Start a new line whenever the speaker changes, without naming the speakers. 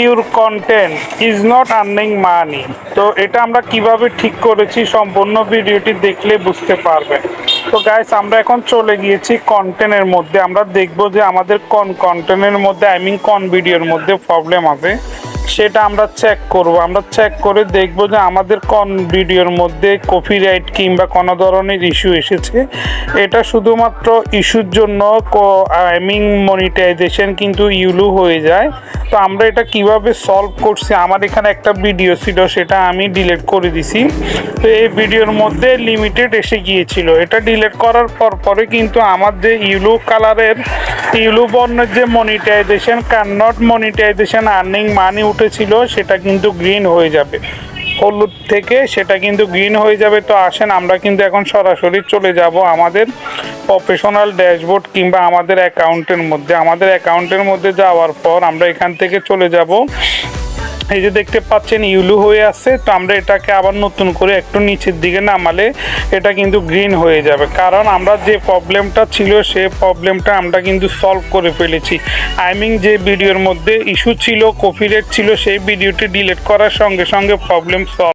Your content is not earning money. তো এটা আমরা কিভাবে ঠিক করেছি সম্পূর্ণ ভিডিওটি দেখলে বুঝতে পারবেন। তো গাইস, আমরা এখন চলে গিয়েছি কন্টেন্টের মধ্যে। আমরা দেখব যে আমাদের কোন কন্টেন্টের মধ্যে কোন ভিডিওর মধ্যে প্রবলেম আছে সেটা আমরা চেক করব। আমরা চেক করে দেখব যে আমাদের কোন ভিডিওর মধ্যে কপিরাইট কিংবা কোনো ধরনের ইস্যু এসেছে। এটা শুধুমাত্র ইস্যুর জন্য মনিটাইজেশন কিন্তু ইউলু হয়ে যায়। তো আমরা এটা কিভাবে সলভ করছি, আমার এখানে একটা ভিডিও ছিল সেটা আমি ডিলিট করে দিছি। তো এই ভিডিওর মধ্যে লিমিটেড এসে গিয়েছিল, এটা ডিলিট করার পরে কিন্তু আমার যে ইউলু বর্ণের যে মনিটাইজেশন মনিটাইজেশন আর্নিং মানি উঠেছিল সেটা কিন্তু গ্রিন হয়ে যাবে, হলুদ থেকে সেটা কিন্তু গ্রিন হয়ে যাবে। তো আসেন আমরা কিন্তু এখন সরাসরি চলে যাব আমাদের প্রফেশনাল ড্যাশবোর্ড কিংবা আমাদের অ্যাকাউন্টের মধ্যে যাওয়ার পর আমরা এখান থেকে চলে যাব। এই যে দেখতে পাচ্ছেন ইউলু হয়ে আছে। তো আমরা এটাকে আবার নতুন করে একটু নিচের দিকে নামালে এটা কিন্তু গ্রিন হয়ে যাবে, কারণ আমরা যে প্রবলেমটা ছিল সেই প্রবলেমটা আমরা কিন্তু সলভ করে ফেলেছি। যে ভিডিওর মধ্যে ইস্যু ছিল, কপিরাইট ছিল, সেই ভিডিওটি ডিলিট করার সঙ্গে সঙ্গে প্রবলেম সলভ।